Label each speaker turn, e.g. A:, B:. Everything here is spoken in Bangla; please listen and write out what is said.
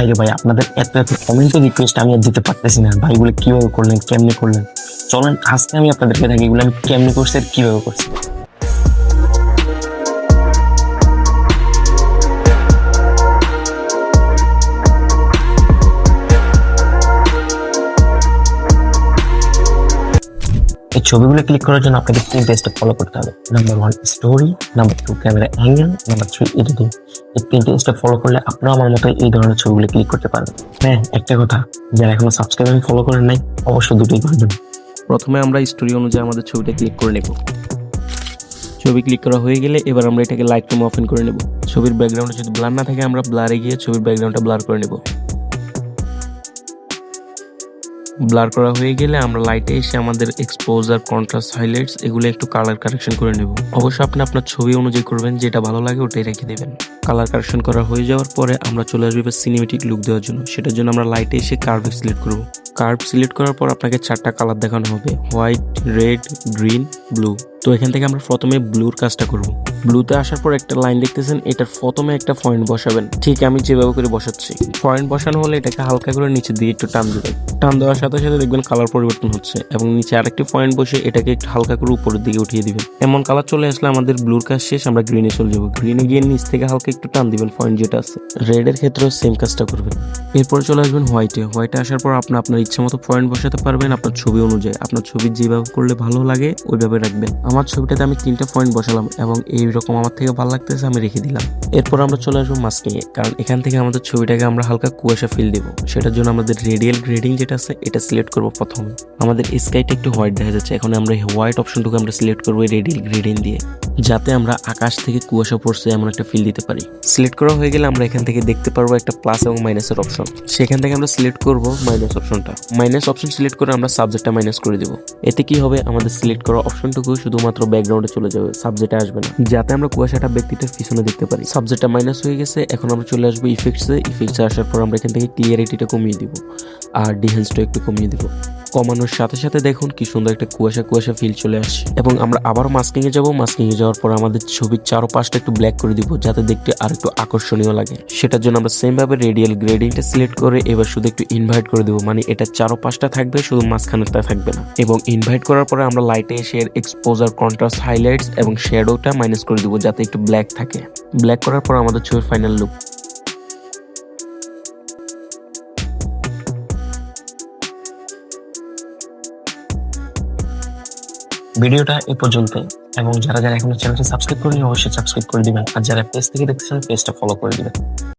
A: ভাই রে ভাই, আপনাদের এত এত কমেন্ট রিকোয়েস্ট আমি আর দিতে পারতেছি না ভাই। এগুলো কিভাবে করলেন, কেমনে করলেন? চলেন আজকে আমি আপনাদেরকে থাকি এগুলো আমি কেমনে করছি আর কিভাবে করছি। এই ছবিগুলো ক্লিক করার জন্য আপনাকে তিনটে স্টেপ ফলো করতে হবে। Number 1 story, number 2 camera angle, number 3 editing. এই তিনটে স্টেপ ফলো করলে আপনারা আমার মতো এই ধরনের ছবিগুলো ক্লিক করতে পারবেন। হ্যাঁ, একটা কথা, যারা এখনো সাবস্ক্রাইব এবং ফলো করেন নাই অবশ্যই দুটোই করে দেবেন।
B: প্রথমে আমরা স্টোরি অনুযায়ী আমাদের ছবিটা ক্লিক করে নেব। ছবি ক্লিক করা হয়ে গেলে এবার আমরা এটাকে লাইট রুম অফেন করে নেব। ছবির ব্যাকগ্রাউন্ডে যদি ব্লার না থাকে আমরা ব্লারে গিয়ে ছবির ব্যাকগ্রাউন্ডটা ব্লার করে নেব। ব্লার করা হয়ে গেলে আমরা লাইটে এসে আমাদের এক্সপোজার, কন্ট্রাস্ট, হাইলাইটস এগুলো একটু কালার কারেকশন করে নেব। অবশ্যই আপনি আপনার ছবি অনুযায়ী করবেন, যেটা ভালো লাগে ওটাই রেখে দেবেন। কালার কারেকশন করা হয়ে যাওয়ার পরে আমরা চলে আসবো এবার সিনেমেটিক লুক দেওয়ার জন্য। সেটার জন্য আমরা লাইটে এসে কার্ভ সিলেক্ট করব। কার্ভ সিলেক্ট করার পর আপনাকে 4টা কালার দেখানো হবে, হোয়াইট, রেড, গ্রিন, ব্লু। তো এখান থেকে আমরা প্রথমে ব্লুর কাজটা করব। ব্লুতে আসার পর একটা লাইন দেখতেছেন, এটার প্রথমে একটা পয়েন্ট বসাবেন, ঠিক আমি যেভাবে করে বসাচ্ছি। পয়েন্ট বসানো হলে এটাকে হালকা করে নিচে দিয়ে একটু টান দেবেন। টান দেওয়ার সাথে সাথে দেখবেন কালার পরিবর্তন হচ্ছে এবং নিচে আরেকটি পয়েন্ট বসে এটাকে একটু হালকা করে উপরের দিকে উঠিয়ে দিবেন। এমন কালার চলে আসলে আমাদের ব্লুর কাজ শেষ, আমরা গ্রিনে চলে যাবো। গ্রিনে গিয়ে নিচ থেকে হালকা একটু টান দিবেন পয়েন্ট যেটা আছে। রেডের ক্ষেত্রেও সেম কাজটা করবেন। এরপর চলে আসবেন হোয়াইটে। হোয়াইটে আসার পর আপনি আপনার ইচ্ছা মতো পয়েন্ট বসাতে পারবেন আপনার ছবি অনুযায়ী। আপনার ছবি যেভাবে করলে ভালো লাগে ওইভাবে রাখবেন। আমার ছবিটাতে আমি 3টা পয়েন্ট বসালাম এবং এইরকম আমার থেকে ভালো লাগতেছে, আমি রেখে দিলাম। এরপর আমরা চলে আসবো মাস্কিং এ, কারণ এখান থেকে আমাদের ছবিটাকে আমরা হালকা কুয়াশা ফিল দেব। সেটার জন্য আমাদের রেডিয়াল গ্রেডিং যেটা আছে এটা সিলেক্ট করবো প্রথমে। আমাদের স্কাইটা একটু হোয়াইট দেখা যাচ্ছে, এখন আমরা হোয়াইট অপশনটুকু আমরা সিলেক্ট করবো রেডিয়াল গ্রেডিং দিয়ে, যাতে আমরা আকাশ থেকে কুয়াশা পড়ছে এমন একটা ফিল দিতে পারি। সিলেক্ট করা হয়ে গেলে আমরা এখান থেকে দেখতে পারবো একটা প্লাস এবং মাইনাসের অপশন। সেখান থেকে আমরা সিলেক্ট করব মাইনাস অপশনটা। মাইনাস অপশন সিলেক্ট করে আমরা সাবজেক্টটা মাইনাস করে দেবো। এতে কি হবে, আমাদের সিলেক্ট করা অপশনটুকু শুধুমাত্র ব্যাকগ্রাউন্ডে চলে যাবে, সাবজেক্টে আসবে না, যাতে আমরা কুয়াশাটা ব্যক্তিটার পিছনে দেখতে পারি। সাবজেক্টটা মাইনাস হয়ে গেছে, এখন আমরা চলে আসবো ইফেক্টসে। ইফেক্টসে আসার পর আমরা এখান থেকে ক্লিয়ারিটিটা কমিয়ে দিব আর ডিহেন্সটা একটু কমিয়ে দিব। কমানোর সাথে সাথে দেখুন কি সুন্দর একটা কুয়াশা কুয়াশা ফিল চলে আসছে। এবং আমরা আবার মাস্কিং এ যাব। মাস্কিং এ যাওয়ার পর আমাদের ছবির চারপাশটা একটু ব্ল্যাক করে দিব, যাতে দেখতে আর একটু আকর্ষণীয় লাগে। সেটার জন্য আমরা সেম ভাবে রেডিয়াল গ্রেডিংটা সিলেক্ট করে এবার শুধু একটু ইনভাইট করে দেবো, মানে এটা চারপাশটা থাকবে, শুধু মাঝখানেরটা থাকবে না। এবং ইনভাইট করার পরে আমরা লাইটে এসে এর এক্সপোজার, কন্ট্রাস্ট, হাইলাইটস এবং শ্যাডোটা মাইনাস করে দিব, যাতে একটু ব্ল্যাক থাকে। ব্ল্যাক করার পর আমাদের ছবির ফাইনাল লুক।
A: ভিডিওটা এ পর্যন্ত, এবং যারা যারা এখনো চ্যানেলটি সাবস্ক্রাইব করেনি অবশ্যই সাবস্ক্রাইব করে দিবেন, আর যারা পেজ থেকে দেখছেন পেজটা ফলো করে দিবেন।